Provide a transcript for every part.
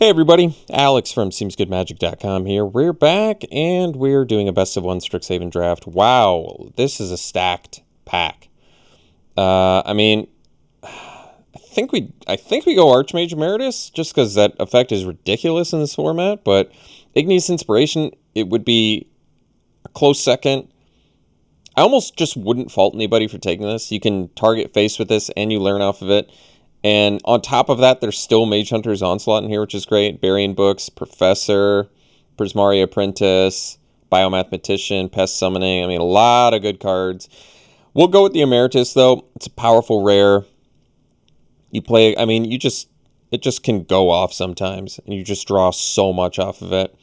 Hey everybody, Alex from SeemsGoodMagic.com here. We're back and we're doing a best of one Strixhaven draft. Wow, this is a stacked pack. I think we go Archmage Emeritus just because that effect is ridiculous in this format. But Igneous Inspiration, it would be a close second. I almost just wouldn't fault anybody for taking this. You can target face with this and you learn off of it. And on top of that, there's still Mage Hunter's Onslaught in here, which is great. Burying Books, Professor, Prismari Apprentice, Biomathematician, Pest Summoning. I mean, a lot of good cards. We'll go with the Emeritus, though. It's a powerful rare. You play, it just can go off sometimes, and you just draw so much off of it.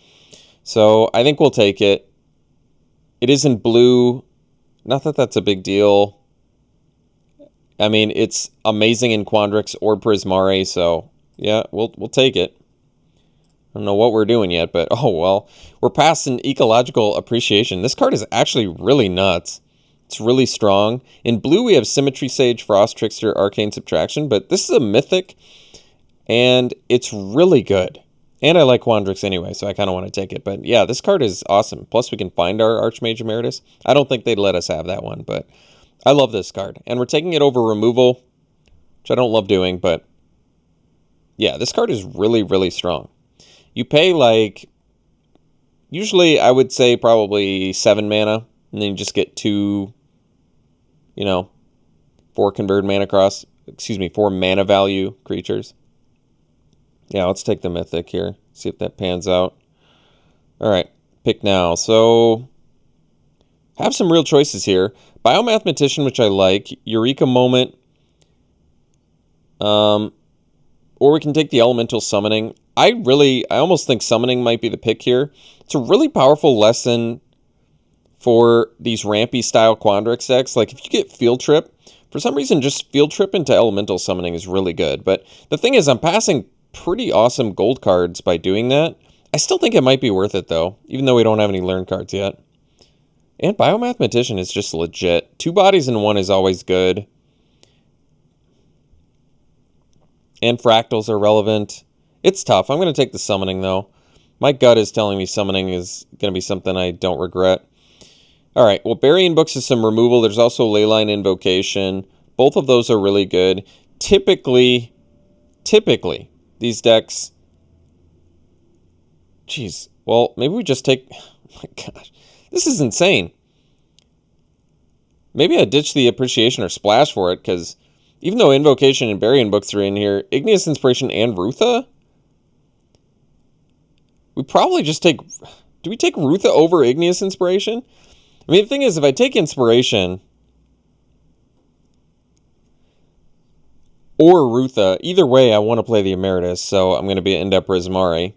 So I think we'll take it. It is in blue. Not that that's a big deal. I mean, it's amazing in Quandrix or Prismari, so yeah, we'll take it. I don't know what we're doing yet, but oh well. We're past an Ecological Appreciation. This card is actually really nuts. It's really strong. In blue, we have Symmetry Sage, Frost Trickster, Arcane Subtraction, but this is a mythic, and it's really good. And I like Quandrix anyway, so I kind of want to take it. But yeah, this card is awesome. Plus, we can find our Archmage Emeritus. I don't think they'd let us have that one, but I love this card. And we're taking it over removal, which I don't love doing, but yeah, this card is really, really strong. You pay like, usually I would say probably 7 mana, and then you just get 4 converted mana cost, 4 mana value creatures. Yeah, let's take the Mythic here, see if that pans out. All right, pick now. So, have some real choices here. Biomathematician, which I like. Eureka Moment. Or we can take the Elemental Summoning. I almost think Summoning might be the pick here. It's a really powerful lesson for these rampy style Quandrix decks. Like if you get Field Trip, for some reason just Field Trip into Elemental Summoning is really good. But the thing is, I'm passing pretty awesome gold cards by doing that. I still think it might be worth it though, even though we don't have any learn cards yet. And Biomathematician is just legit. 2 bodies in 1 is always good. And fractals are relevant. It's tough. I'm going to take the Summoning, though. My gut is telling me Summoning is going to be something I don't regret. All right, well, Burying Books is some removal. There's also Leyline Invocation. Both of those are really good. Typically, these decks... Jeez. Well, maybe we just take... Oh, my gosh. This is insane. Maybe I ditch the Appreciation or Splash for it, because even though Invocation and Burying Books are in here, Igneous Inspiration and Rutha? We probably just take... Do we take Rutha over Igneous Inspiration? I mean, the thing is, if I take Inspiration or Rutha, either way, I want to play the Emeritus, so I'm going to be end up Prismari.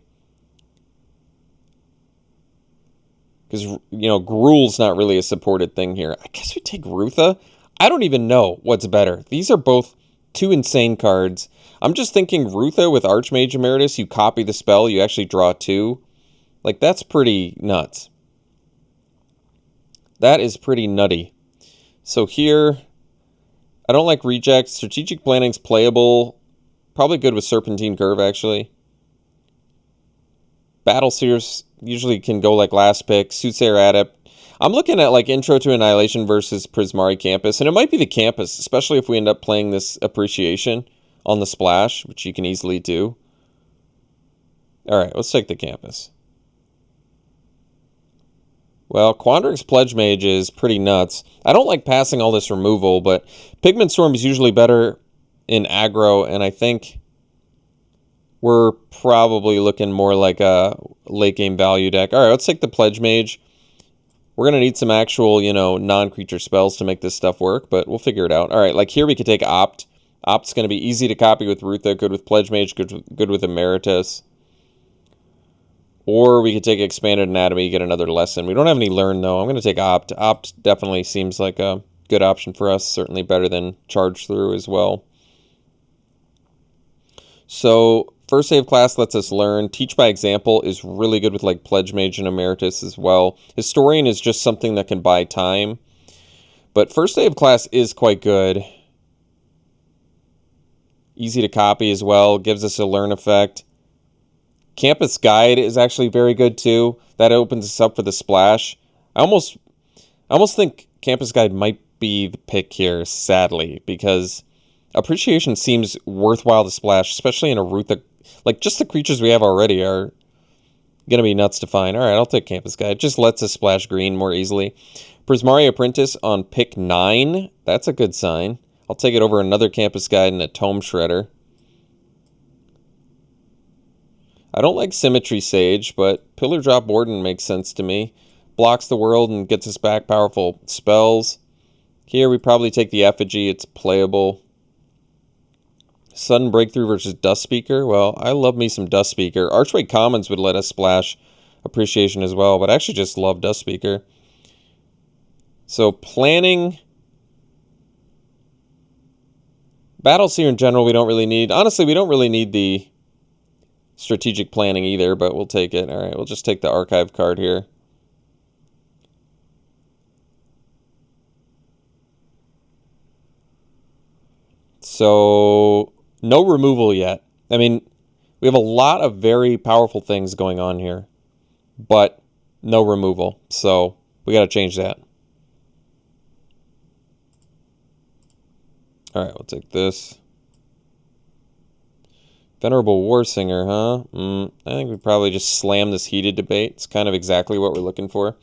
Because, Gruul's not really a supported thing here. I guess we take Rutha. I don't even know what's better. These are both 2 insane cards. I'm just thinking Rutha with Archmage Emeritus, you copy the spell, you actually draw 2. Like, that's pretty nuts. That is pretty nutty. So here, I don't like Reject. Strategic Planning's playable. Probably good with Serpentine Curve, actually. Battleseers usually can go like last pick. Soothsayer Adept. I'm looking at like Intro to Annihilation versus Prismari Campus, and it might be the Campus, especially if we end up playing this Appreciation on the Splash, which you can easily do. All right, let's take the Campus. Well, Quandrix Pledge Mage is pretty nuts. I don't like passing all this removal, but Pigment Storm is usually better in aggro, and I think we're probably looking more like a late game value deck. All right, let's take the Pledge Mage. We're going to need some actual, non-creature spells to make this stuff work, but we'll figure it out. All right, like here we could take Opt. Opt's going to be easy to copy with Rutha, good with Pledge Mage, good with Emeritus. Or we could take Expanded Anatomy, get another lesson. We don't have any Learn, though. I'm going to take Opt. Opt definitely seems like a good option for us, certainly better than Charge Through as well. So, First Save Class lets us learn. Teach by Example is really good with like Pledge Mage and Emeritus as well. Historian is just something that can buy time. But First Save Class is quite good. Easy to copy as well. Gives us a learn effect. Campus Guide is actually very good too. That opens us up for the splash. I almost think Campus Guide might be the pick here, sadly, because Appreciation seems worthwhile to splash, especially in a route that, like, just the creatures we have already are going to be nuts to find. All right, I'll take Campus Guide. It just lets us splash green more easily. Prismari Apprentice on pick 9. That's a good sign. I'll take it over another Campus Guide and a Tome Shredder. I don't like Symmetry Sage, but Pillar Drop Warden makes sense to me. Blocks the world and gets us back powerful spells. Here we probably take the Effigy. It's playable. Sudden Breakthrough versus Dust Speaker. Well, I love me some Dust Speaker. Archway Commons would let us splash Appreciation as well, but I actually just love Dust Speaker. So planning... Battles here in general we don't really need. Honestly, we don't really need the strategic planning either, but we'll take it. All right, we'll just take the Archive card here. So, no removal yet. I mean, we have a lot of very powerful things going on here, but no removal. So, we got to change that. All right, we'll take this. Venerable Warsinger, huh? I think we probably just slam this Heated Debate. It's kind of exactly what we're looking for.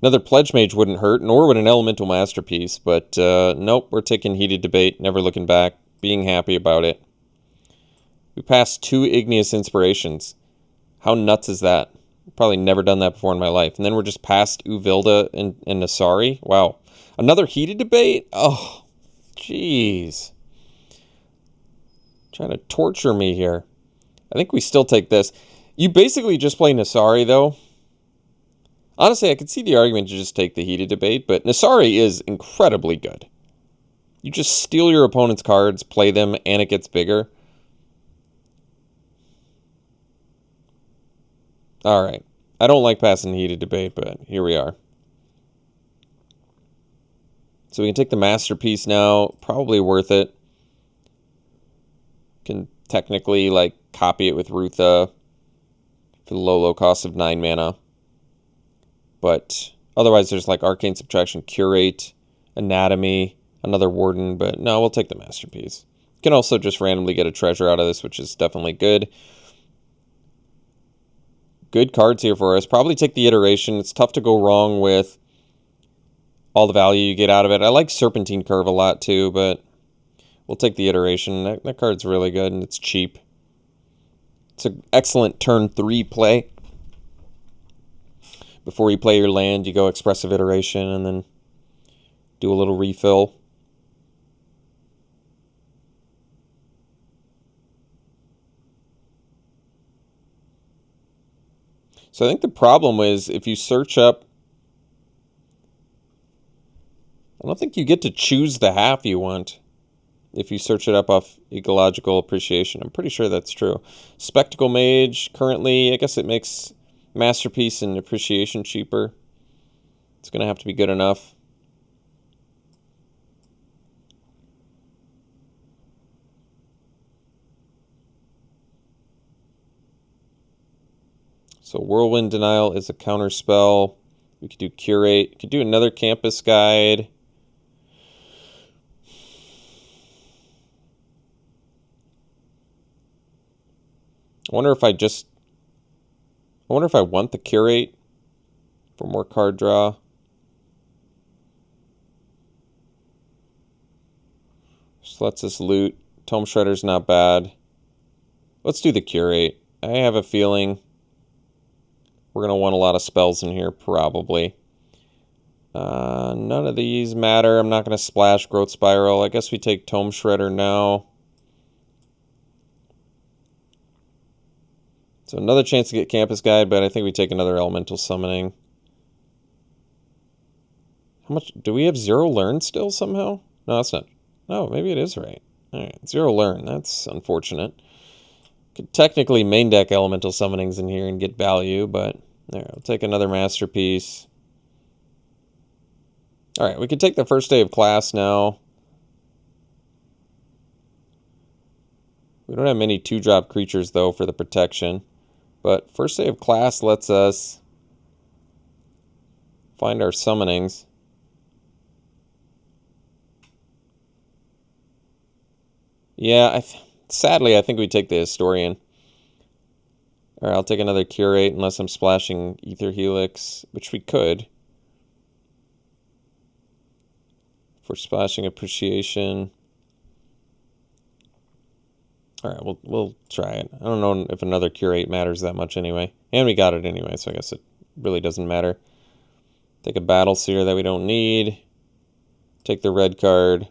Another Pledge Mage wouldn't hurt, nor would an Elemental Masterpiece. But nope, we're taking Heated Debate, never looking back, being happy about it. We passed 2 Igneous Inspirations. How nuts is that? Probably never done that before in my life. And then we're just past Uvilda and Nasari. Wow. Another Heated Debate? Oh, jeez. Trying to torture me here. I think we still take this. You basically just play Nasari, though. Honestly, I could see the argument to just take the Heated Debate, but Nasari is incredibly good. You just steal your opponent's cards, play them, and it gets bigger. Alright. I don't like passing Heated Debate, but here we are. So we can take the Masterpiece now. Probably worth it. Can technically, like, copy it with Rutha for the low cost of 9 mana. But otherwise, there's, like, Arcane Subtraction, Curate, Anatomy, another Warden. But no, we'll take the Masterpiece. You can also just randomly get a treasure out of this, which is definitely good. Good cards here for us. Probably take the Iteration. It's tough to go wrong with all the value you get out of it. I like Serpentine Curve a lot too, but we'll take the Iteration. That card's really good and it's cheap. It's an excellent turn 3 play. Before you play your land, you go Expressive Iteration and then do a little refill. So I think the problem is if you search up, I don't think you get to choose the half you want if you search it up off Ecological Appreciation. I'm pretty sure that's true. Spectacle Mage, currently, I guess it makes Masterpiece and Appreciation cheaper. It's going to have to be good enough. So Whirlwind Denial is a counter spell. We could do Curate. We could do another Campus Guide. I wonder if I want the Curate for more card draw. Just lets us loot. Tome Shredder's not bad. Let's do the Curate. I have a feeling we're going to want a lot of spells in here, probably. None of these matter. I'm not going to splash Growth Spiral. I guess we take Tome Shredder now. So another chance to get Campus Guide, but I think we take another Elemental Summoning. How much? Do we have 0 Learn still somehow? No, that's not. No, maybe it is right. All right, 0 Learn. That's unfortunate. Could technically main deck Elemental Summonings in here and get value, but there, I'll take another Masterpiece. All right, we could take the First Day of Class now. We don't have many 2-drop creatures, though, for the protection. But first day of class lets us find our summonings. Yeah, sadly, I think we take the Historian. Alright, I'll take another Curate unless I'm splashing Ether Helix, which we could. For splashing Appreciation. Alright, we'll try it. I don't know if another Curate matters that much anyway. And we got it anyway, so I guess it really doesn't matter. Take a Battle Seer that we don't need. Take the red card.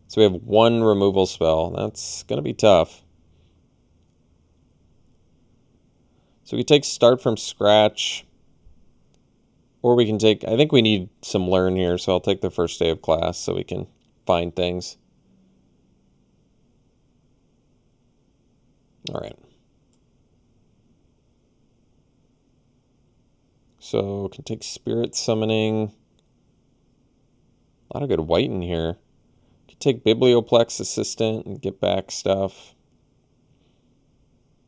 So we have one removal spell. That's going to be tough. So we take Start from Scratch. Or we can take... I think we need some Learn here, so I'll take the first day of class so we can find things. Alright. So, can take Spirit Summoning. A lot of good white in here. Can take Biblioplex Assistant and get back stuff.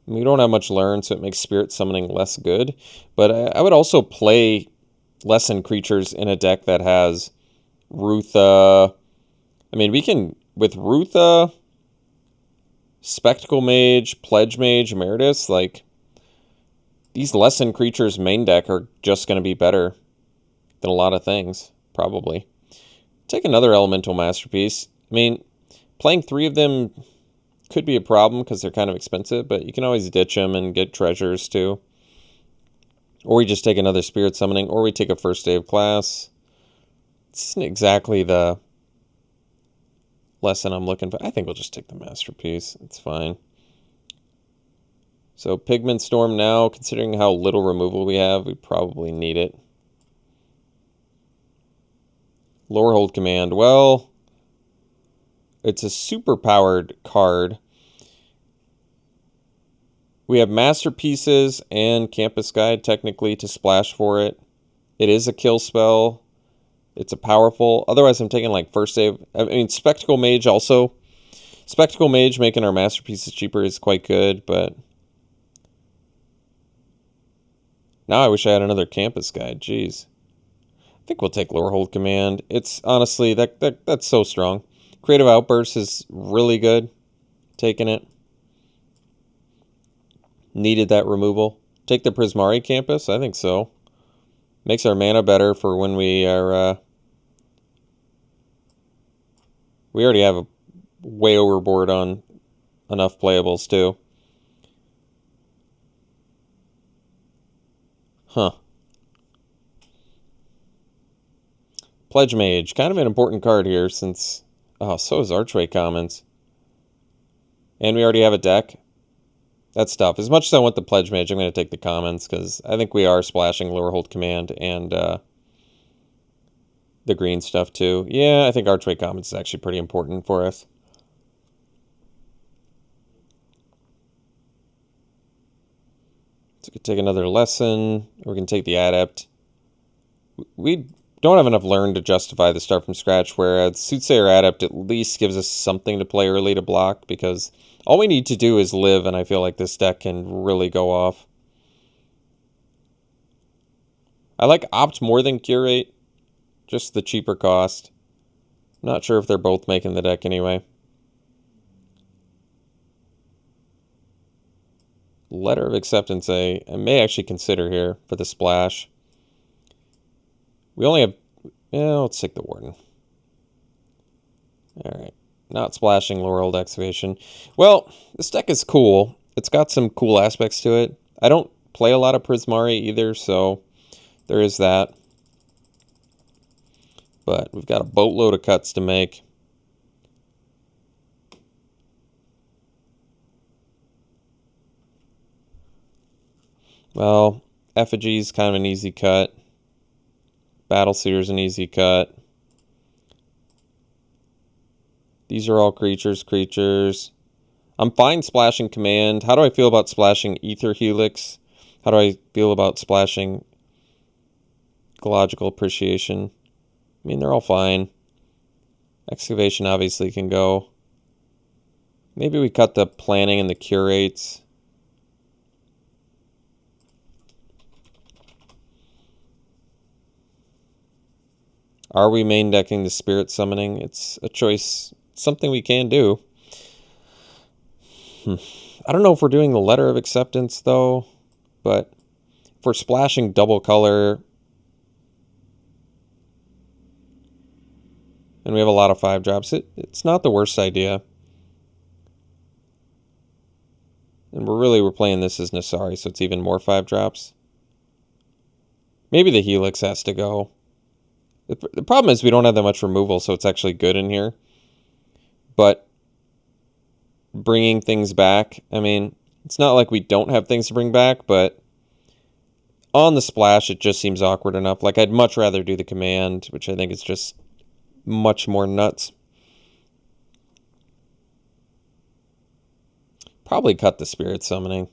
We don't have much Learn, so it makes Spirit Summoning less good. But I would also play Lesson Creatures in a deck that has Rutha. I mean, we can, with Rutha, Spectacle Mage, Pledge Mage, Emeritus, like, these Lesson Creatures main deck are just going to be better than a lot of things, probably. Take another Elemental Masterpiece. I mean, playing 3 of them could be a problem because they're kind of expensive, but you can always ditch them and get treasures too. Or we just take another Spirit Summoning, or we take a first day of class. This isn't exactly the lesson I'm looking for. I think we'll just take the Masterpiece. It's fine. So Pigment Storm now, considering how little removal we have, we probably need it. Lower Hold Command. Well, it's a super powered card. We have Masterpieces and Campus Guide technically to splash for it. It is a kill spell. It's a powerful. Otherwise, I'm taking like first day. I mean, Spectacle Mage also. Spectacle Mage making our Masterpieces cheaper is quite good, but now I wish I had another Campus Guide. Jeez. I think we'll take Lower Hold Command. It's honestly, that's so strong. Creative Outburst is really good. Taking it. Needed that removal. Take the Prismari Campus? I think so. Makes our mana better for when we are... we already have a way overboard on enough playables, too. Huh. Pledge Mage. Kind of an important card here since... oh, so is Archway Commons. And we already have a deck. That's tough. As much as I want the Pledge Mage, I'm going to take the Commons because I think we are splashing Lower Hold Command and the green stuff too. Yeah, I think Archway Commons is actually pretty important for us. So we could take another lesson, or we can take the Adept. We don't have enough Learn to justify the Start from Scratch, whereas Soothsayer Adept at least gives us something to play early to block, because all we need to do is live, and I feel like this deck can really go off. I like Opt more than Curate, just the cheaper cost. Not sure if they're both making the deck anyway. Letter of Acceptance I may actually consider here for the splash. We only have... yeah, let's take the Warden. Alright. Not splashing Lower Hold Excavation. Well, this deck is cool. It's got some cool aspects to it. I don't play a lot of Prismari either, so there is that. But we've got a boatload of cuts to make. Well, Effigy's kind of an easy cut. Battle Seer's an easy cut. These are all creatures. I'm fine splashing Command. How do I feel about splashing Ether Helix? How do I feel about splashing Ecological Appreciation? I mean, they're all fine. Excavation obviously can go. Maybe we cut the Planning and the Curates. Are we main decking the Spirit Summoning? It's a choice, something we can do. I don't know if we're doing the Letter of Acceptance, though, but if we're splashing double color, and we have a lot of 5-drops, it's not the worst idea. And we're playing this as Nassari, so it's even more 5-drops. Maybe the Helix has to go. The problem is we don't have that much removal, so it's actually good in here. But bringing things back, I mean, it's not like we don't have things to bring back, but on the splash, it just seems awkward enough. Like, I'd much rather do the command, which I think is just much more nuts. Probably cut the Spirit Summoning.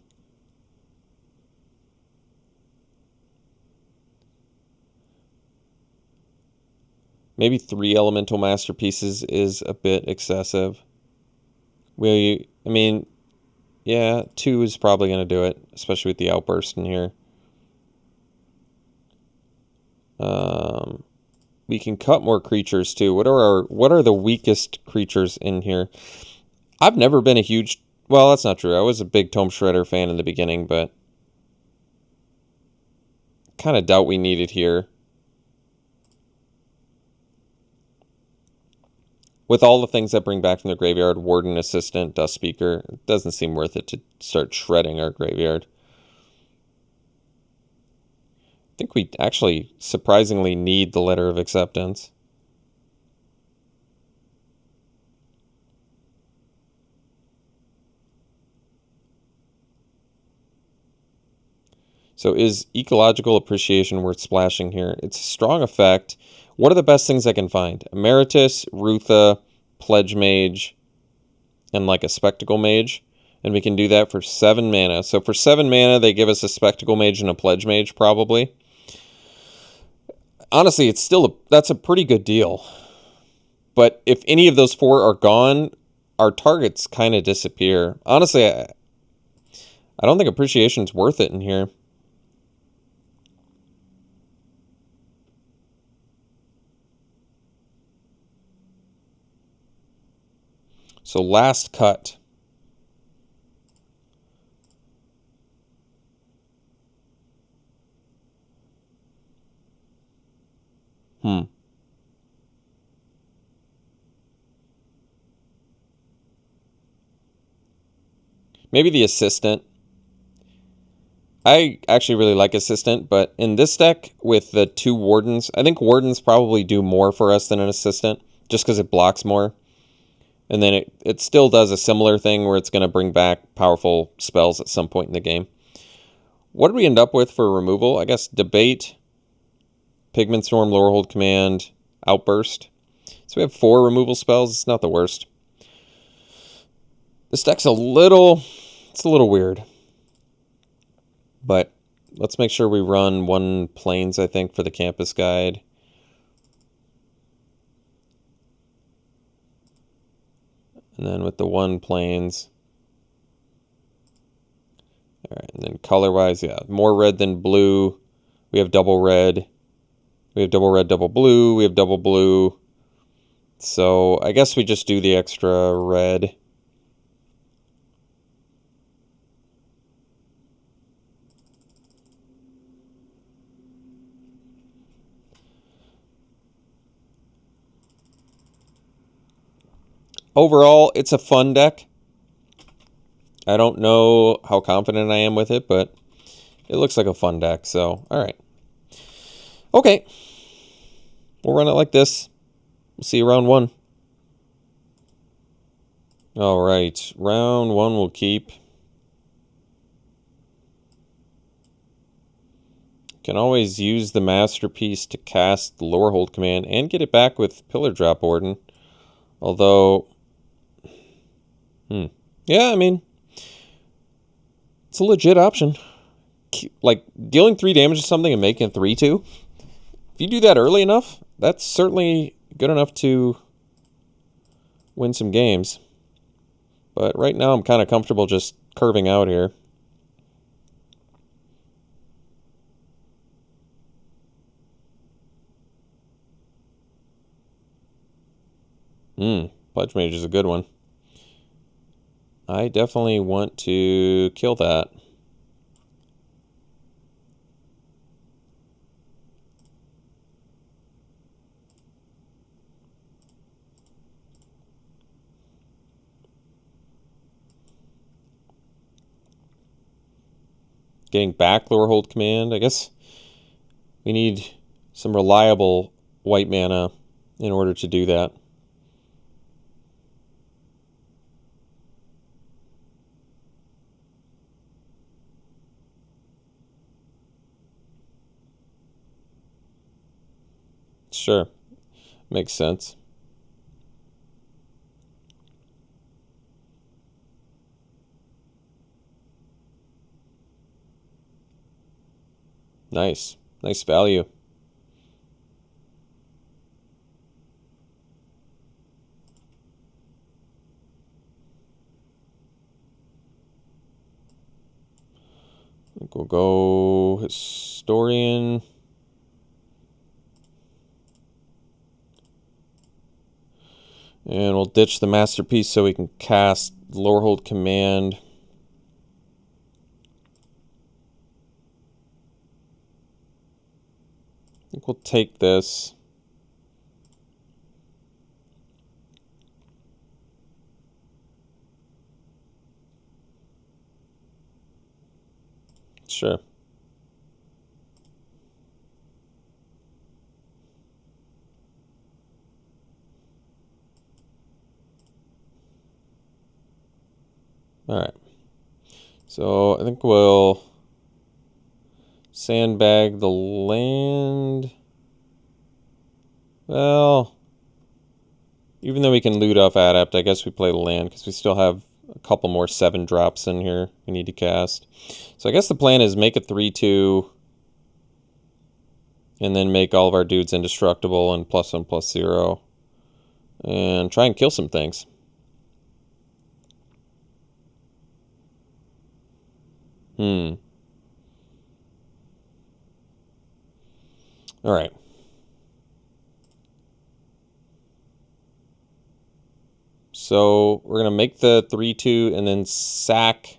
Maybe 3 Elemental Masterpieces is a bit excessive. I mean, yeah, 2 is probably going to do it, especially with the Outburst in here. We can cut more creatures too. What are the weakest creatures in here? I've never been a huge... Well, that's not true. I was a big Tome Shredder fan in the beginning, but kind of doubt we need it here. With all the things that bring back from the graveyard, Warden, Assistant, Dust Speaker, it doesn't seem worth it to start shredding our graveyard. I think we actually surprisingly need the Letter of Acceptance. So is Ecological Appreciation worth splashing here? It's a strong effect. What are the best things I can find? Emeritus, Rutha, Pledge Mage, and like a Spectacle Mage. And we can do that for 7 mana. So for 7 mana, they give us a Spectacle Mage and a Pledge Mage, probably. Honestly, that's a pretty good deal. But if any of those 4 are gone, our targets kind of disappear. Honestly, I don't think Appreciation's worth it in here. So last cut. Maybe the Assistant. I actually really like Assistant, but in this deck with the 2 Wardens, I think Wardens probably do more for us than an Assistant, just because it blocks more. And then it still does a similar thing where it's going to bring back powerful spells at some point in the game. What did we end up with for removal? I guess Debate, Pigment Storm, Lowerhold Command, Outburst. So we have 4 removal spells. It's not the worst. This deck's a little weird. But let's make sure we run 1 Plains, I think, for the Campus Guide. And then with the 1 Plains. Alright, and then color-wise, yeah, more red than blue. We have double red. We have double red, double blue. We have double blue. So I guess we just do the extra red. Overall, it's a fun deck. I don't know how confident I am with it, but it looks like a fun deck. So, all right. Okay. We'll run it like this. We'll see you round 1. All right. Round 1 we'll keep. Can always use the Masterpiece to cast the Lowerhold Command and get it back with Pillar Drop Warden. Although... yeah, I mean, it's a legit option. Like, dealing 3 damage to something and making it 3/2. If you do that early enough, that's certainly good enough to win some games. But right now, I'm kind of comfortable just curving out here. Pledge Mage is a good one. I definitely want to kill that. Getting back Lorehold Command. I guess we need some reliable white mana in order to do that. Sure. Makes sense. Nice. Nice value. I think we'll go Historian. And we'll ditch the Masterpiece so we can cast Lorehold Command. I think we'll take this. Sure. All right. So I think we'll sandbag the land. Well, even though we can loot off Adept, I guess we play the land because we still have a couple more 7 drops in here we need to cast. So I guess the plan is make a 3/2 and then make all of our dudes indestructible and +1/+0 and try and kill some things. All right. So we're going to make the 3/2 and then sack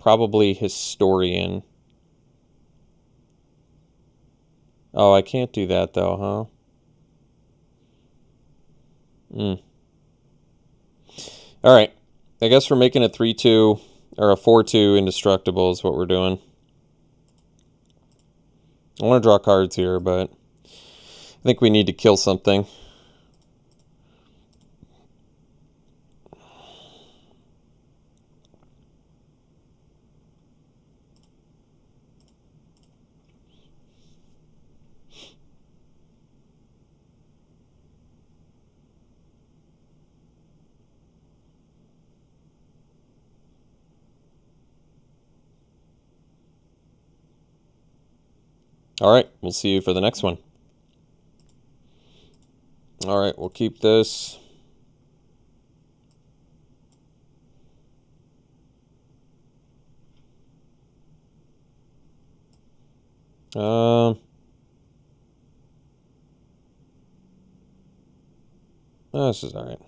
probably Historian. Oh, I can't do that though, huh? All right. I guess we're making a 3/2 or a 4/2 indestructible is what we're doing. I want to draw cards here, but I think we need to kill something. All right, we'll see you for the next one. All right, we'll keep this. This is all right.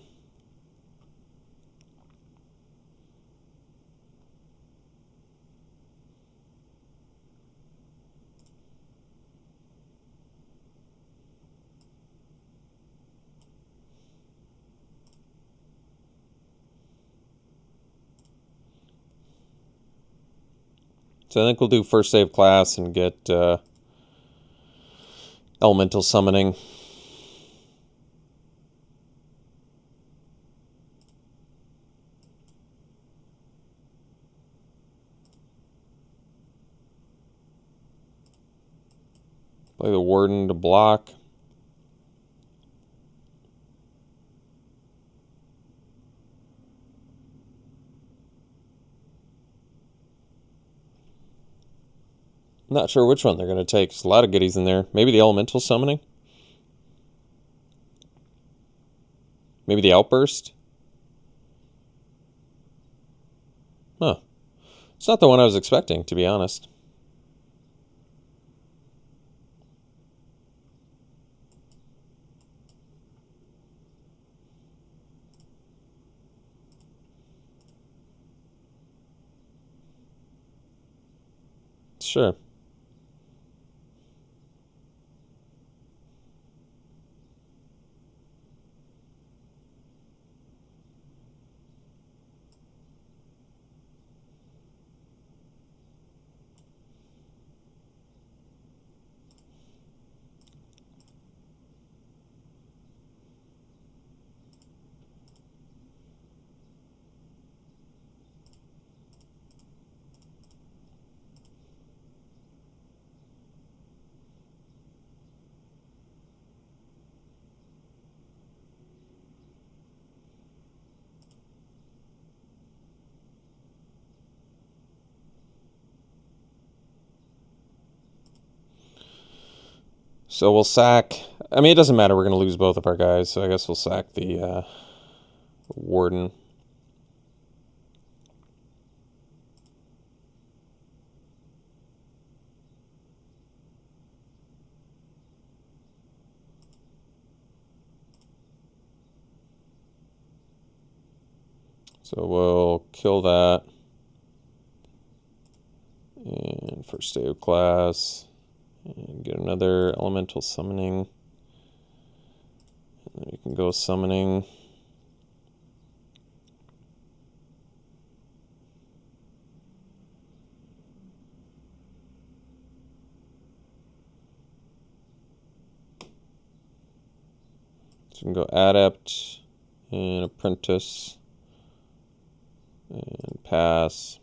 So I think we'll do first save class and get elemental summoning. Play the Warden to block. Not sure which one they're going to take. There's a lot of goodies in there. Maybe the elemental summoning? Maybe the outburst? Huh. It's not the one I was expecting, to be honest. Sure. So we'll sack. I mean, it doesn't matter. We're going to lose both of our guys, so I guess we'll sack the warden. So we'll kill that. And first day of class. And get another elemental summoning. And then we can go summoning. So we can go adept and apprentice and pass.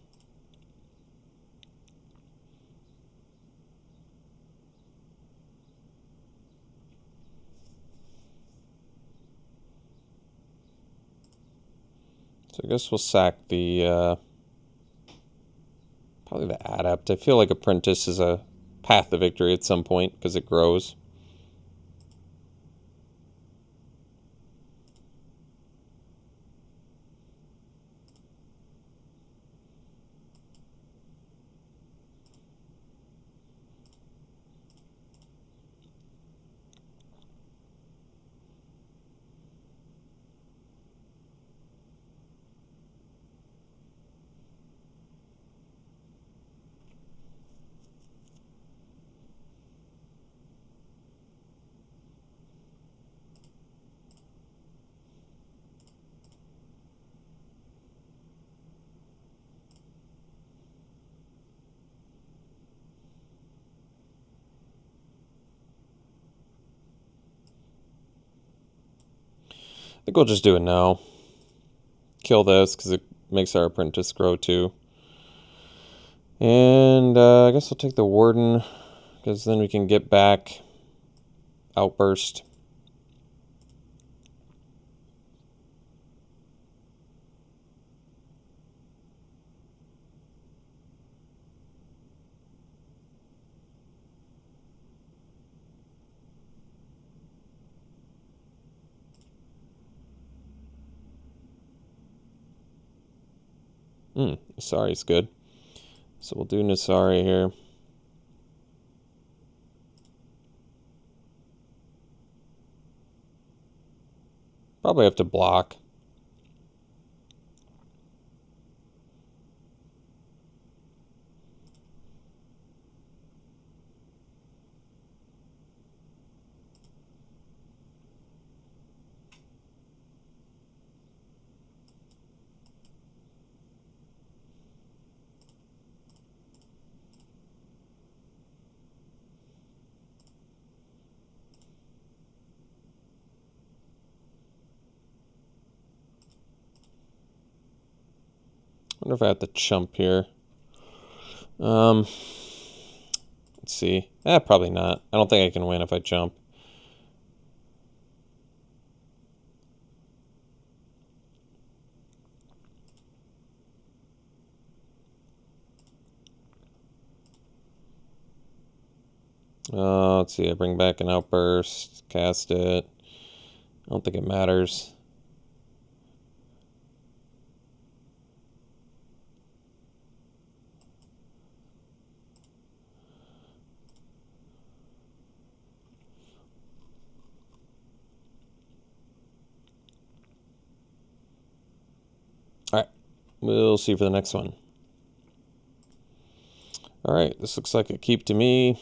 So I guess we'll sack the probably the adept. I feel like apprentice is a path to victory at some point because it grows. I think we'll just do it now. Kill this because it makes our apprentice grow too. And I guess I'll take the warden because then we can get back outburst. Nasari's good. So we'll do Nasari here. Probably have to block. I wonder if I have to chump here. Let's see. Probably not. I don't think I can win if I jump. Let's see. I bring back an outburst. Cast it. I don't think it matters. All right. We'll see for the next one. All right, this looks like a keep to me.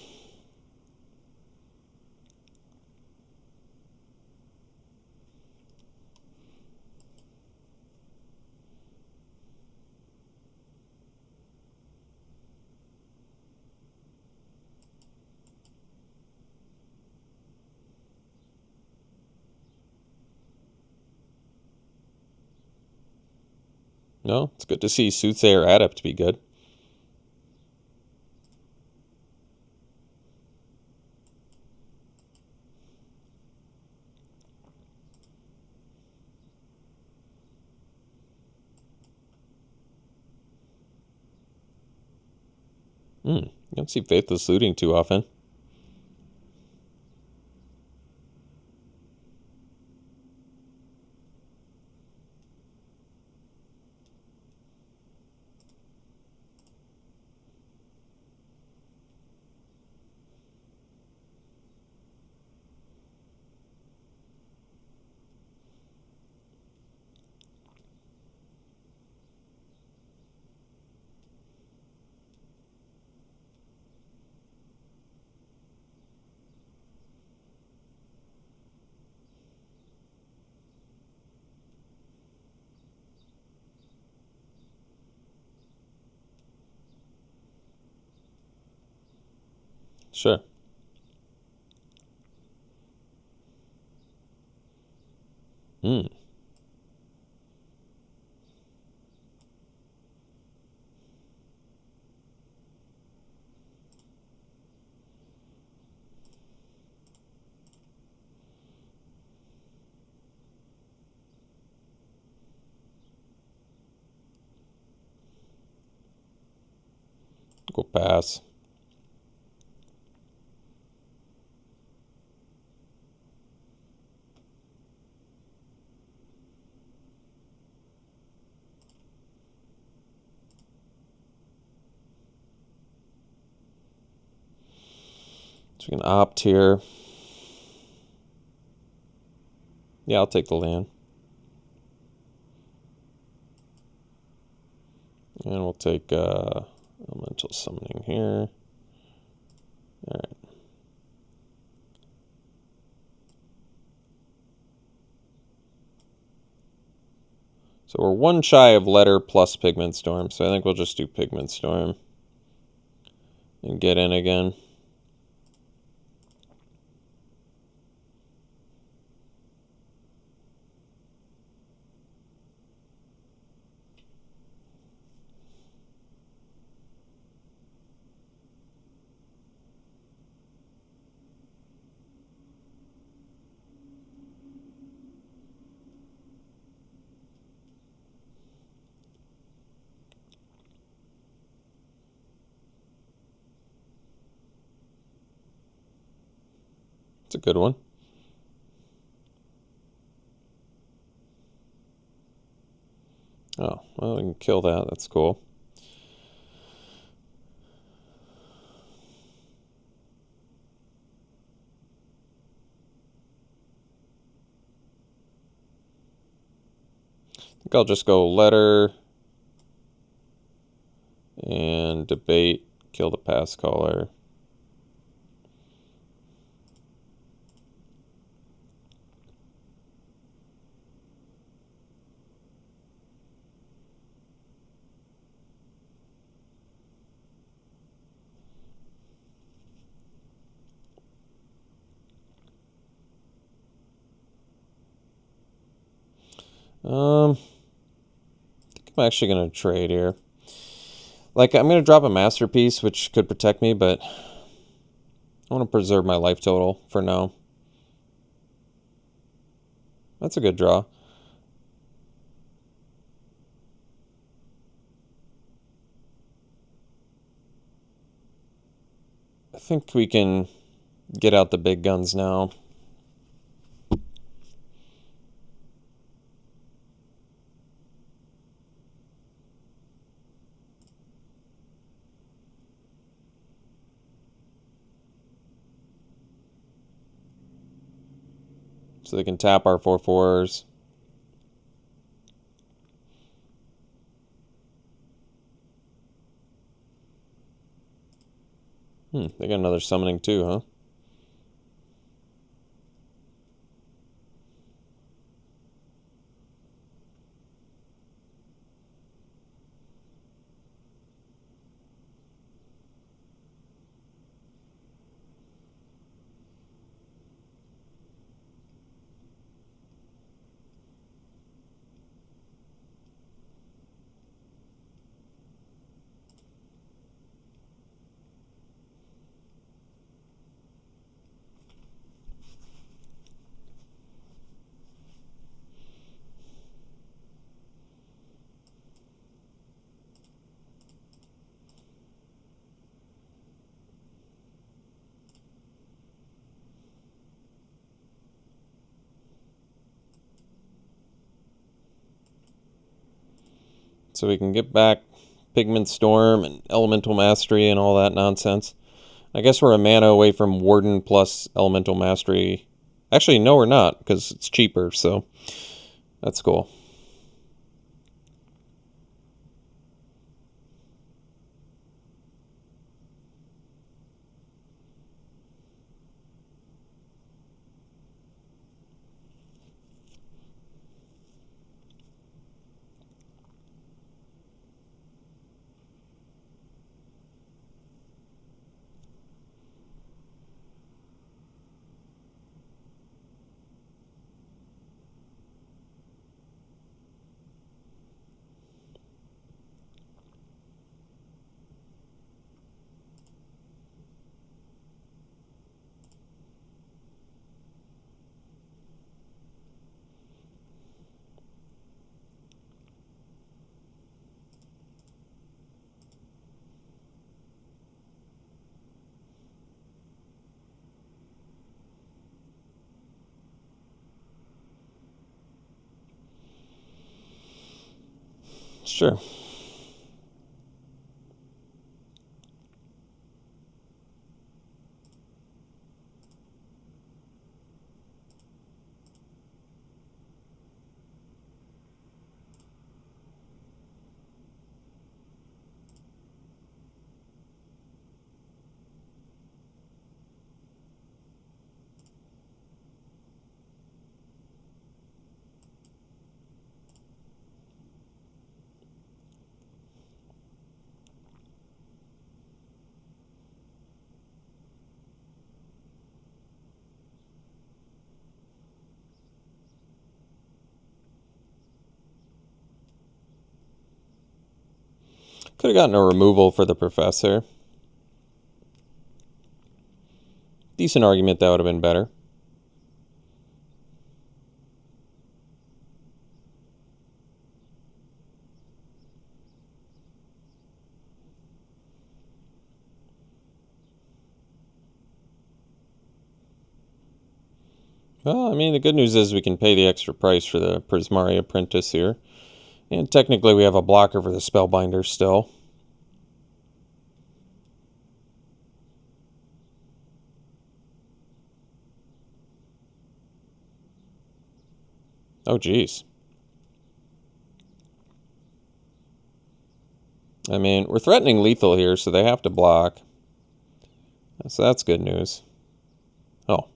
No, it's good to see Soothsayer Adept be good. You don't see Faithless Looting too often. Sure. Go pass. So we can opt here. Yeah, I'll take the land. And we'll take elemental summoning here. Alright. So we're one shy of Letter plus Pigment Storm, so I think we'll just do Pigment Storm and get in again. It's a good one. Oh, well, we can kill that. That's cool. I think I'll just go Letter and Debate, kill the pass caller. I think I'm actually going to trade here. Like, I'm going to drop a Masterpiece, which could protect me, but I want to preserve my life total for now. That's a good draw. I think we can get out the big guns now. So they can tap our 4/4s. They got another summoning too, huh? So we can get back Pigment Storm and Elemental Mastery and all that nonsense. I guess we're a mana away from Warden plus Elemental Mastery. Actually, no, we're not, because it's cheaper, so that's cool. Sure. Could have gotten a removal for the Professor. Decent argument that would have been better. Well, I mean, the good news is we can pay the extra price for the Prismari Apprentice here. And technically we have a blocker for the Spellbinder still. Oh, geez. I mean, we're threatening lethal here, so they have to block. So that's good news. Oh.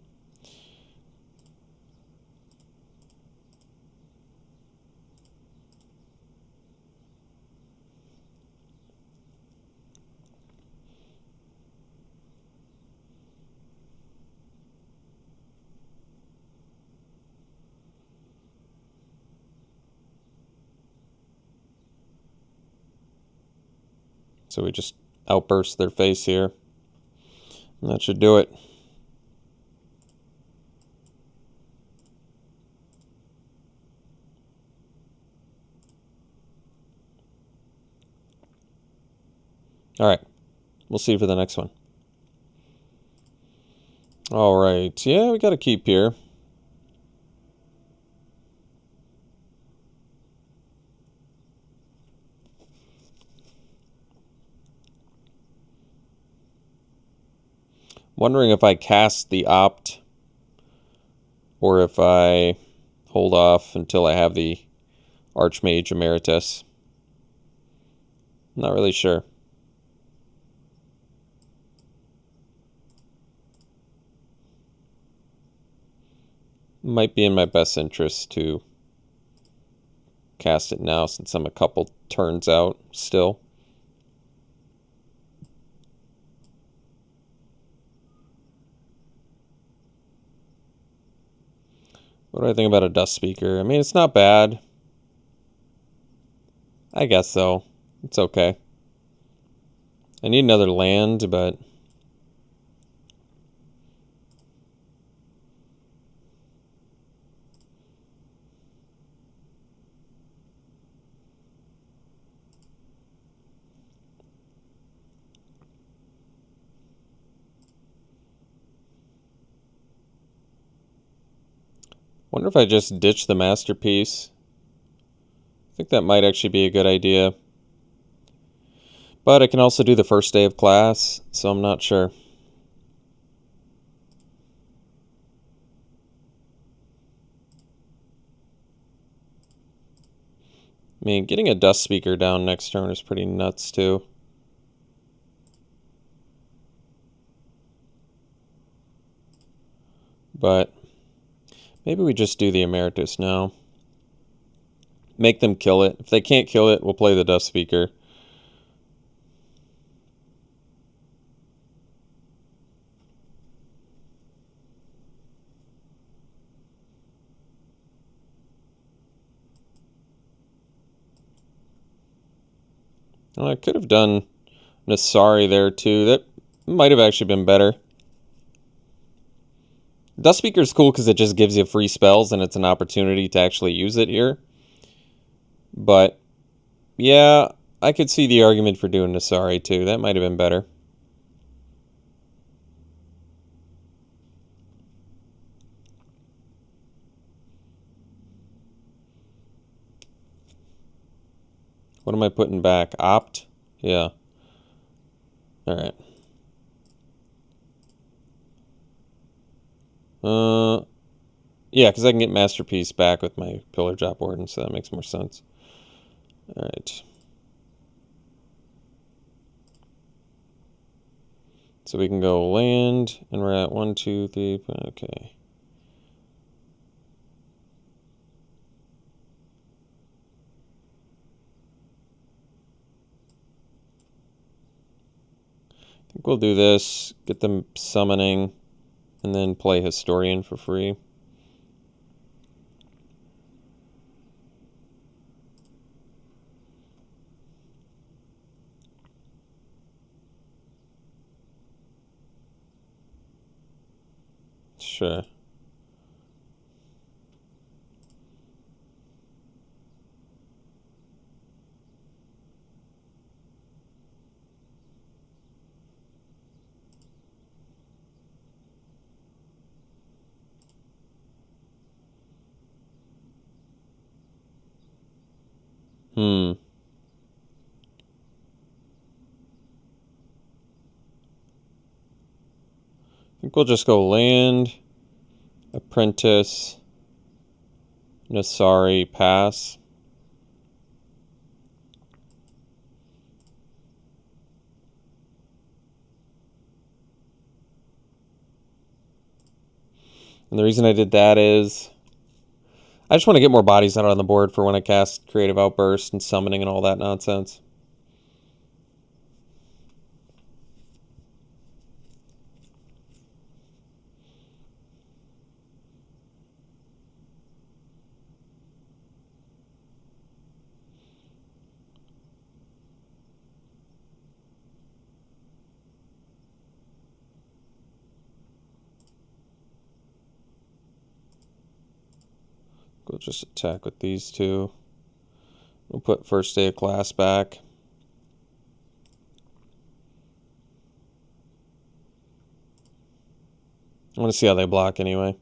So we just outburst their face here. And that should do it. All right. We'll see you for the next one. All right. Yeah, we got to keep here. Wondering if I cast the Opt or if I hold off until I have the Archmage Emeritus. Not really sure. Might be in my best interest to cast it now since I'm a couple turns out still. What do I think about a Dust Speaker? I mean, it's not bad. I guess so. It's okay. I need another land, but wonder if I just ditch the Masterpiece. I think that might actually be a good idea. But I can also do the first day of class, so I'm not sure. I mean, getting a Dust Speaker down next turn is pretty nuts, too. But maybe we just do the Emeritus now. Make them kill it. If they can't kill it, we'll play the Dust Speaker. Well, I could have done Nasari there, too. That might have actually been better. Dust Speaker is cool because it just gives you free spells and it's an opportunity to actually use it here. But, yeah, I could see the argument for doing Nasari, too. That might have been better. What am I putting back? Opt? Yeah. Alright. Yeah, because I can get Masterpiece back with my Pillar Drop Warden, so that makes more sense. Alright. So we can go land, and we're at 1, 2, 3, okay. I think we'll do this, get them summoning, and then play Historian for free. Sure. I think we'll just go land, Apprentice, Nasari, pass. And the reason I did that is I just want to get more bodies out on the board for when I cast Creative Outburst and summoning and all that nonsense. We'll just attack with these two. We'll put first day of class back. I want to see how they block anyway.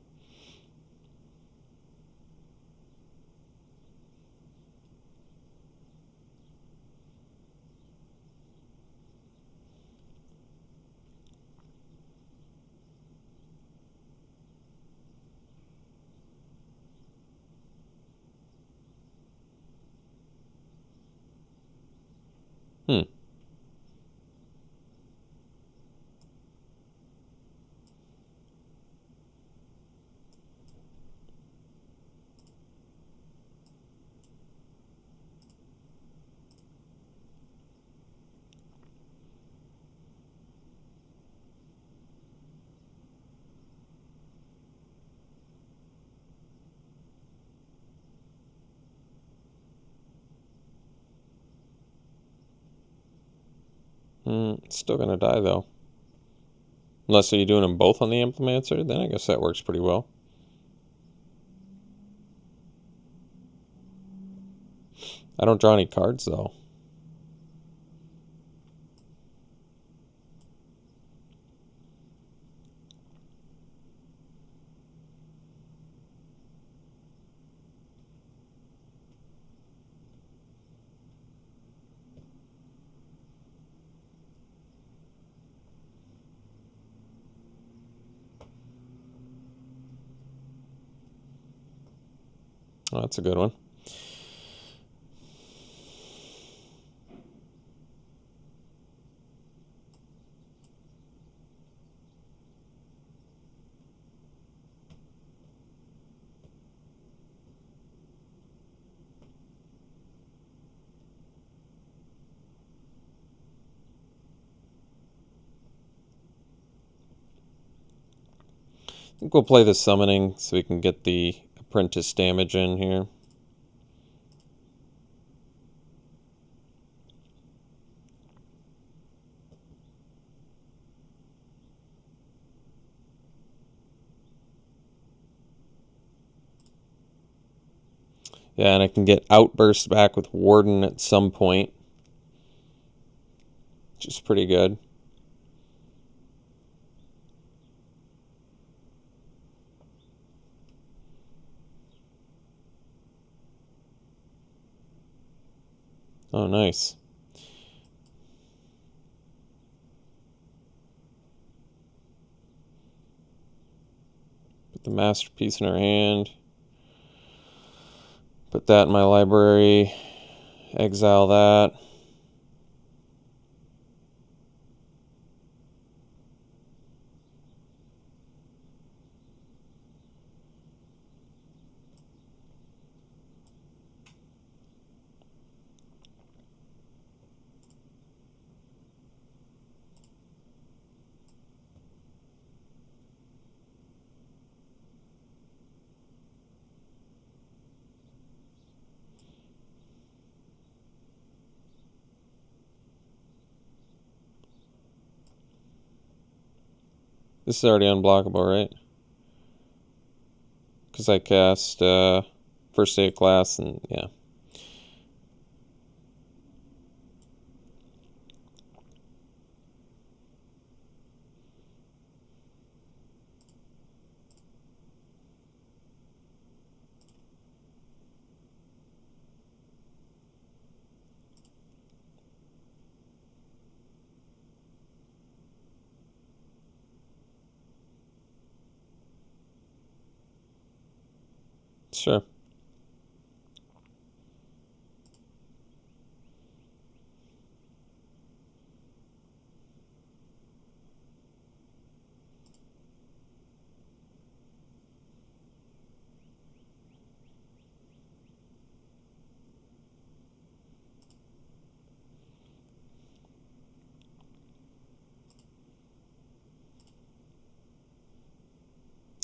It's still going to die, though. Unless you're doing them both on the Implementor, then I guess that works pretty well. I don't draw any cards, though. Oh, that's a good one. I think we'll play the summoning so we can get the apprentice damage in here. Yeah, and I can get Outburst back with Warden at some point, which is pretty good. Oh, nice. Put the Masterpiece in our hand. Put that in my library. Exile that. This is already unblockable, right? Because I cast first day of class, and yeah. Sure.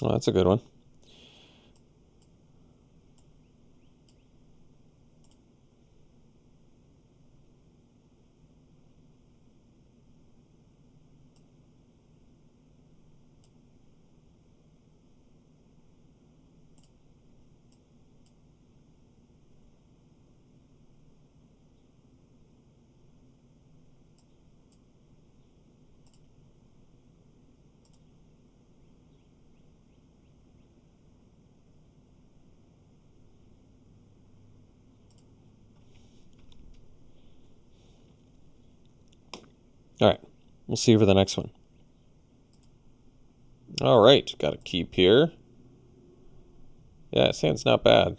Well, that's a good one. All right, we'll see you for the next one. All right, got a keep here. Yeah, his hand's not bad.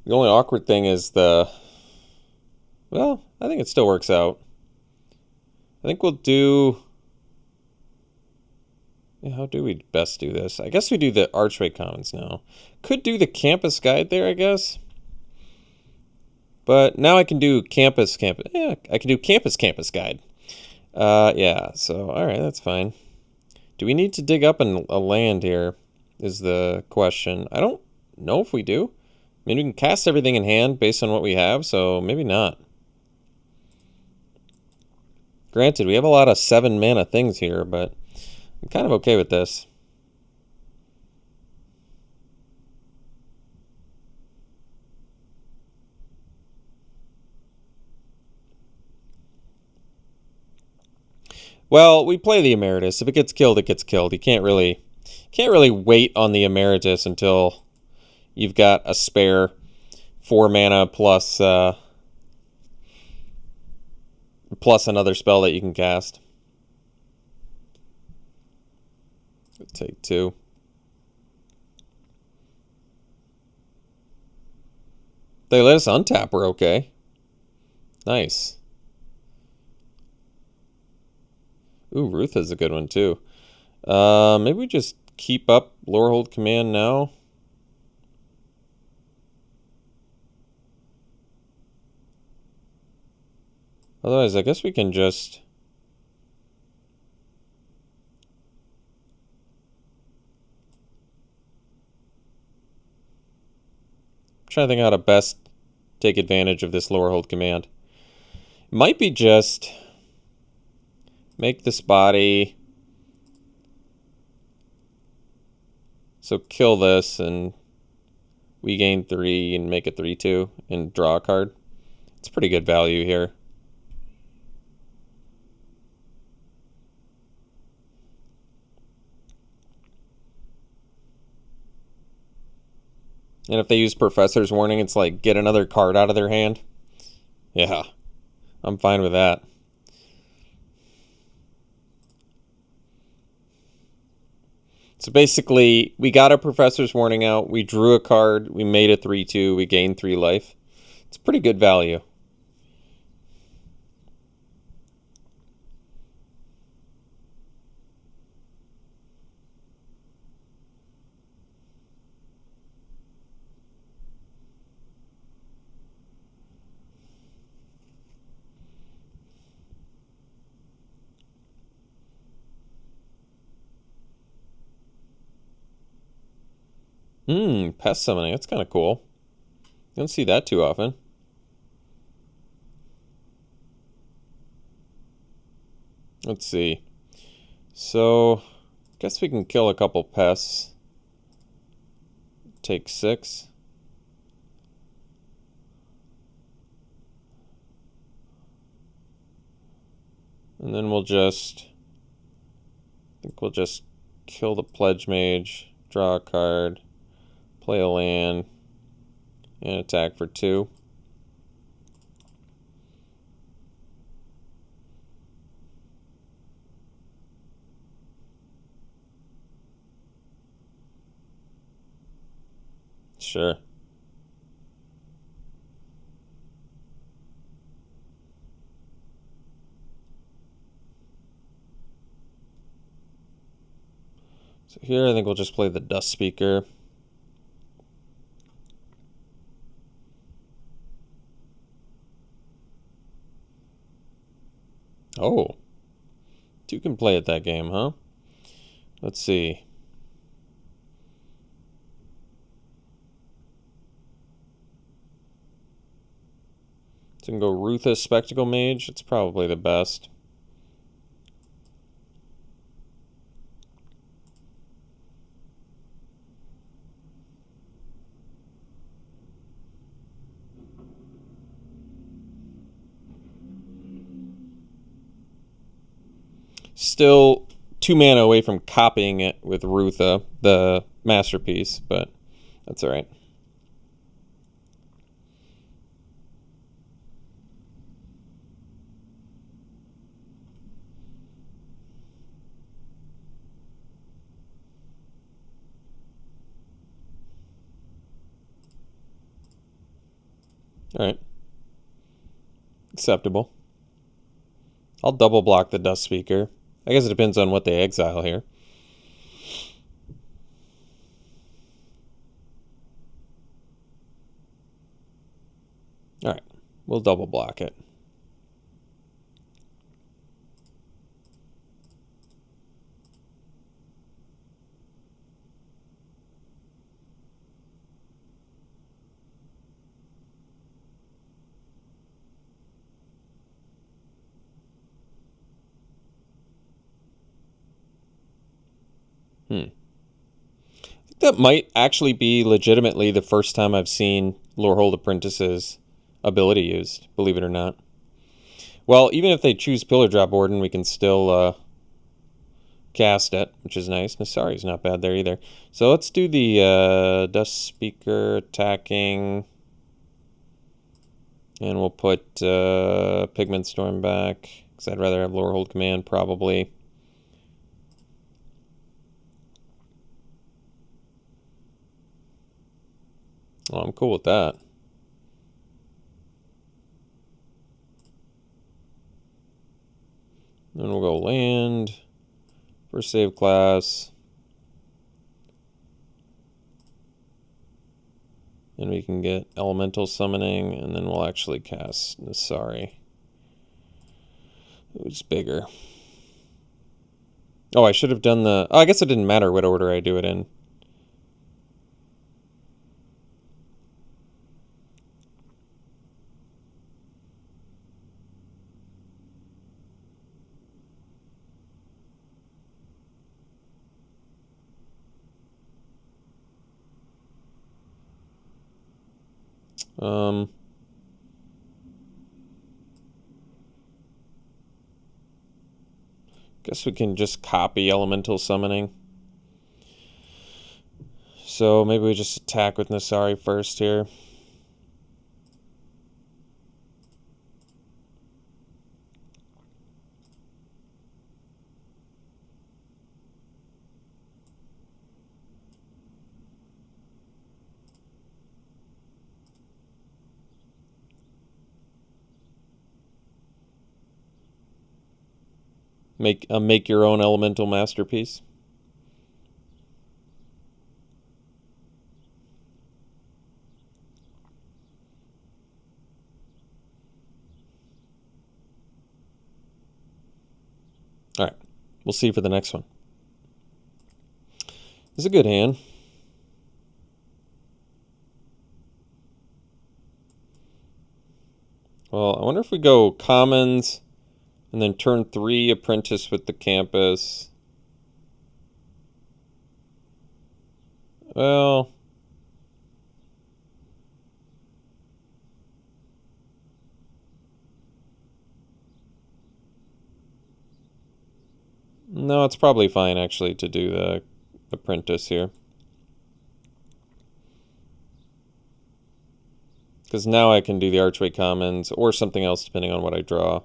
The only awkward thing is well, I think it still works out. I think we'll do... Yeah, how do we best do this? I guess we do the Archway Commons now. Could do the Campus Guide there, I guess. But now I can do Campus. Yeah, I can do Campus Guide. Yeah, so, alright, that's fine. Do we need to dig up a land here, is the question. I don't know if we do. I mean, we can cast everything in hand based on what we have, so maybe not. Granted, we have a lot of 7 mana things here, but I'm kind of okay with this. Well, we play the Emeritus. If it gets killed, it gets killed. You can't really wait on the Emeritus until you've got a spare 4 mana plus another spell that you can cast. Take 2. They let us untap. We're okay. Nice. Ooh, Ruth is a good one too. Maybe we just keep up Lorehold Command now. Otherwise, I guess we can just... I'm trying to think how to best take advantage of this Lorehold Command. Might be just make this body... So kill this and we gain 3 and make it 3/2 and draw a card. It's pretty good value here. And if they use Professor's Warning, it's like, get another card out of their hand. Yeah, I'm fine with that. So basically, we got a Professor's Warning out, we drew a card, we made it 3/2, we gained 3 life. It's pretty good value. Pest summoning. That's kind of cool. You don't see that too often. Let's see. So, guess we can kill a couple pests. Take 6. And then we'll just... I think we'll just kill the Pledge Mage, draw a card, play a land, and attack for 2. Sure. So here I think we'll just play the Dust Speaker. Oh. 2 can play at that game, huh? Let's see. So we can go Ruthless Spectacle Mage. It's probably the best. Still 2 mana away from copying it with Rutha, the masterpiece, but that's alright. Alright. Acceptable. I'll double block the Dust Speaker. I guess it depends on what they exile here. Alright, we'll double block it. I think that might actually be legitimately the first time I've seen Lorehold Apprentice's ability used, believe it or not. Well, even if they choose Pillar Drop Warden, we can still cast it, which is nice. Nasari's not bad there either. So let's do the Dust Speaker attacking. And we'll put Pigment Storm back, because I'd rather have Lorehold Command, probably. Well, I'm cool with that. Then we'll go land, first save class. Then we can get Elemental Summoning, and then we'll actually cast Nasari. Who's bigger? Oh, I should have done the... Oh, I guess it didn't matter what order I do it in. Guess we can just copy Elemental Summoning. So maybe we just attack with Nasari first here. Make your own elemental masterpiece. All right, we'll see for the next one. It's a good hand. Well, I wonder if we go commons and then turn 3 apprentice with the campus. Well, no, it's probably fine actually to do the apprentice here. Because now I can do the Archway Commons or something else depending on what I draw.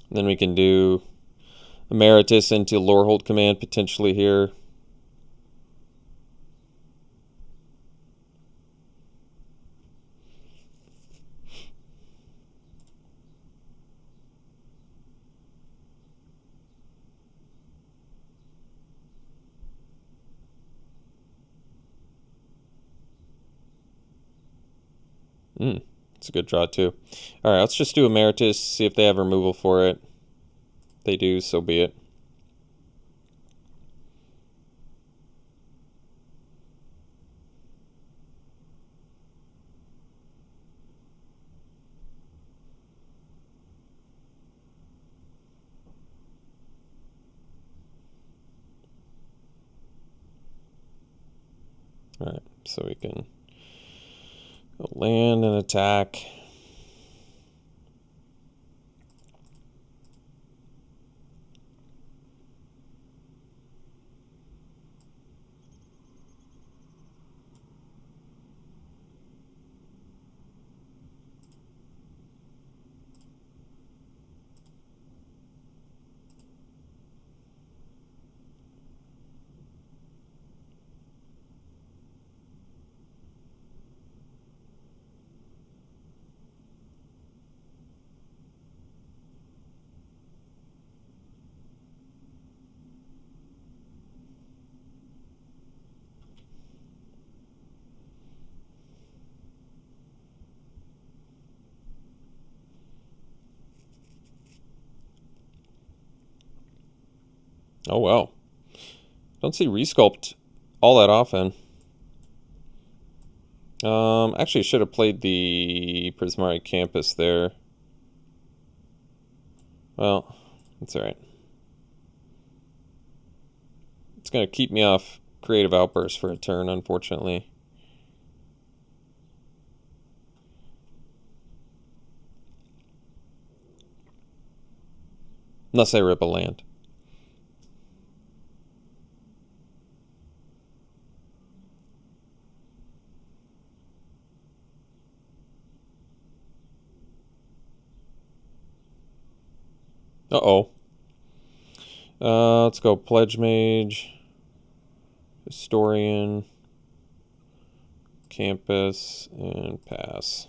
And then we can do Emeritus into Lorehold Command potentially here. It's a good draw too. All right, let's just do Emeritus, see if they have removal for it. If they do, so be it. All right, so we can land and attack. Oh, wow. Don't see Resculpt all that often. Actually, should have played the Prismari Campus there. Well, that's alright. It's going to keep me off Creative Outburst for a turn, unfortunately. Unless I rip a land. Uh-oh. Let's go Pledge Mage, Historian, Campus, and pass.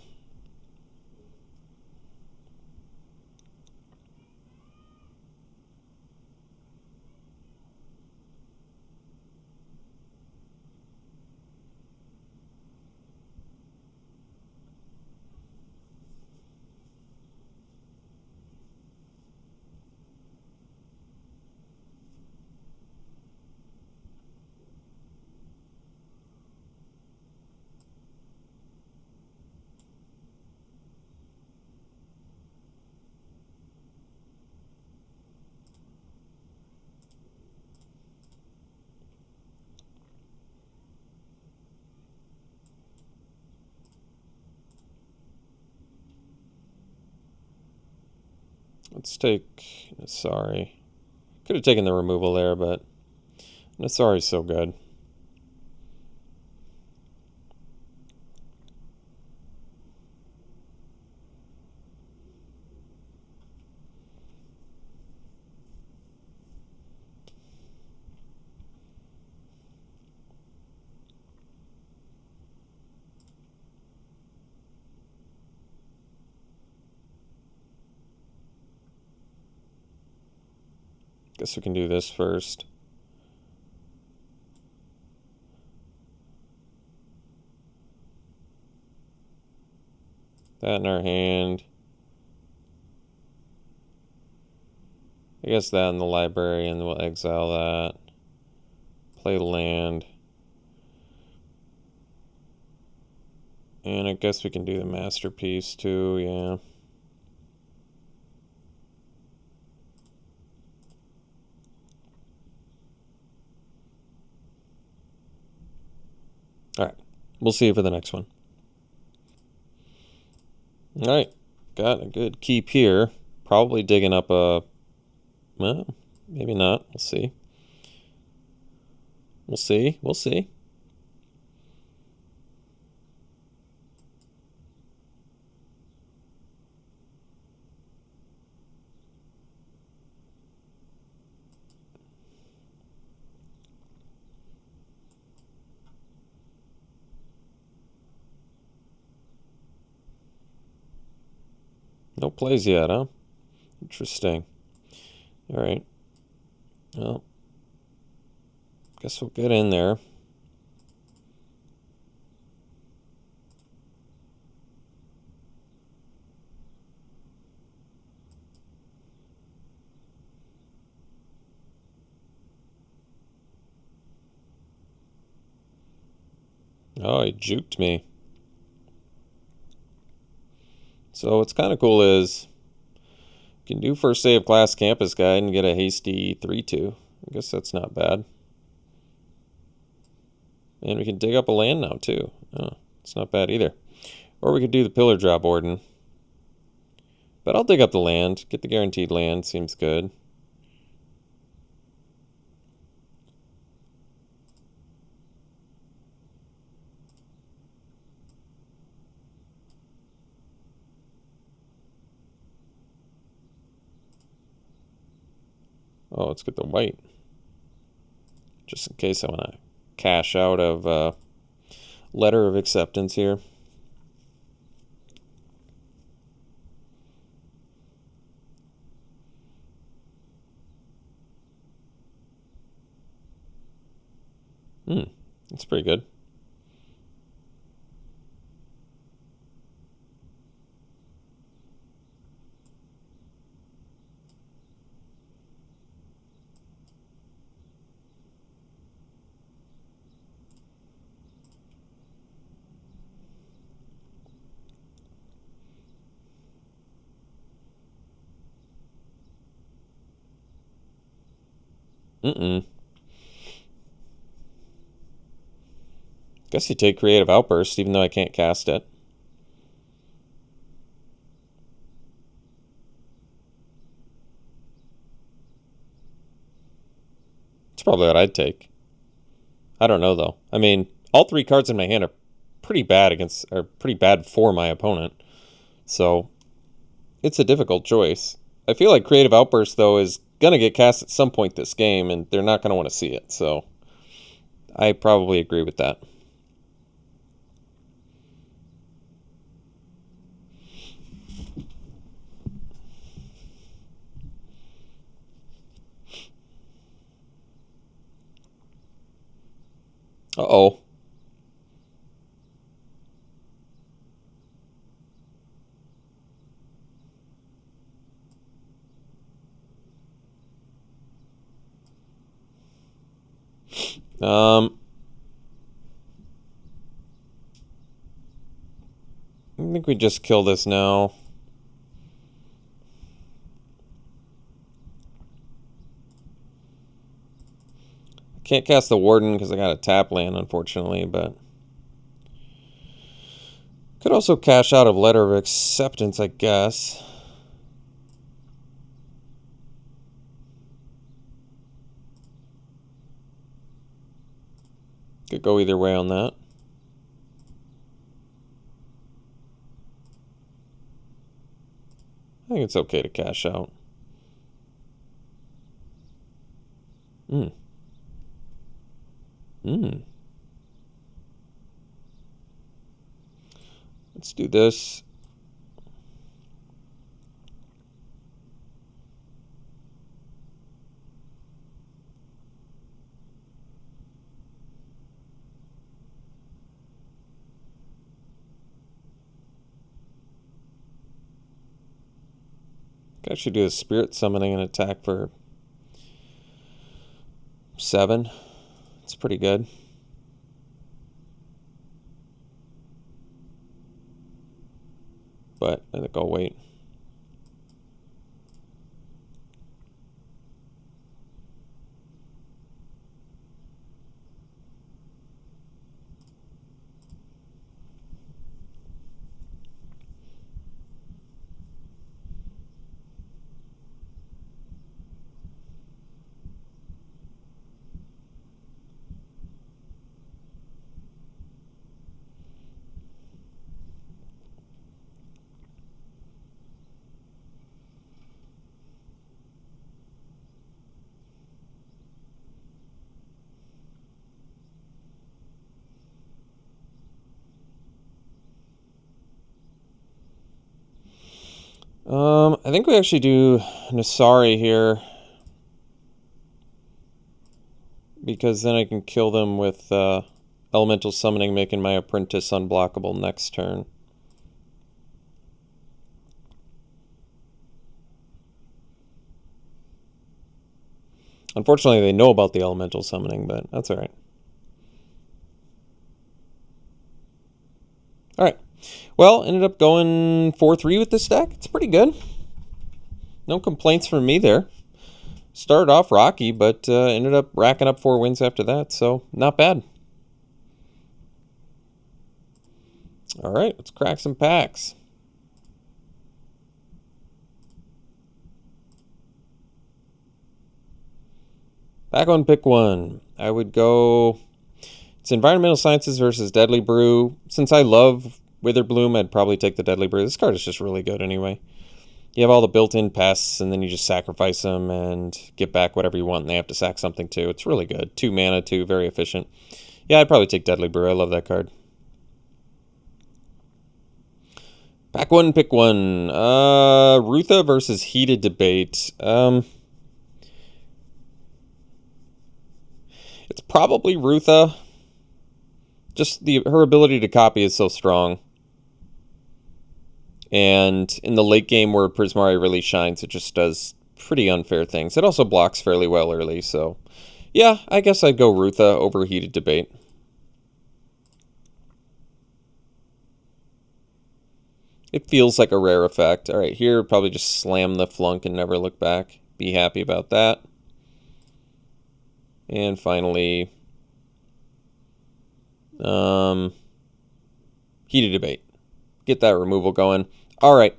Let's take Nasari. Could have taken the removal there, but Nasari's so good. Guess we can do this first. That in our hand. I guess that in the library, and we'll exile that. Play land. And I guess we can do the masterpiece too, yeah. Alright, we'll see you for the next one. Alright, got a good keep here. Probably digging up a... well, maybe not. We'll see. We'll see. We'll see. No plays yet, huh? Interesting. Alright. Well, guess we'll get in there. Oh, he juked me. So what's kind of cool is you can do first day of class campus guide and get a hasty 3-2. I guess that's not bad. And we can dig up a land now too. Oh, it's not bad either. Or we could do the pillar drop Orden. But I'll dig up the land. Get the guaranteed land. Seems good. Oh, let's get the white. Just in case I want to cash out of letter of acceptance here. That's pretty good. Mm-mm. Guess you take Creative Outburst, even though I can't cast it. It's probably what I'd take. I don't know, though. I mean, all three cards in my hand are pretty bad for my opponent. So, it's a difficult choice. I feel like Creative Outburst, though, is going to get cast at some point this game, and they're not going to want to see it. So, I probably agree with that. Uh-oh. I think we just kill this now. Can't cast the Warden because I got a tap land, unfortunately, but could also cash out of Letter of Acceptance, I guess. Could go either way on that. I think it's okay to cash out. Let's do this. Could actually do a Spirit Summoning and attack for 7. It's pretty good. But I think I'll wait. I think we actually do Nasari here, because then I can kill them with Elemental Summoning, making my Apprentice unblockable next turn. Unfortunately, they know about the Elemental Summoning, but that's alright. Alright. Well, ended up going 4-3 with this deck. It's pretty good. No complaints from me there. Started off rocky, but ended up racking up 4 wins after that, so not bad. Alright, let's crack some packs. Pack 1, pick 1. I would go... It's Environmental Sciences versus Deadly Brew. Since I love Witherbloom, I'd probably take the Deadly Brew. This card is just really good anyway. You have all the built-in pests, and then you just sacrifice them and get back whatever you want, and they have to sack something too. It's really good. 2 mana, too. Very efficient. Yeah, I'd probably take Deadly Brew. I love that card. Pack 1, pick 1. Rutha versus Heated Debate. It's probably Rutha. Just her ability to copy is so strong. And in the late game where Prismari really shines, it just does pretty unfair things. It also blocks fairly well early, so... Yeah, I guess I'd go Rutha over Heated Debate. It feels like a rare effect. Alright, here, probably just slam the flunk and never look back. Be happy about that. And finally, heated debate. Get that removal going. All right.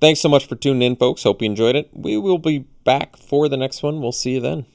Thanks so much for tuning in, folks. Hope you enjoyed it. We will be back for the next one. We'll see you then.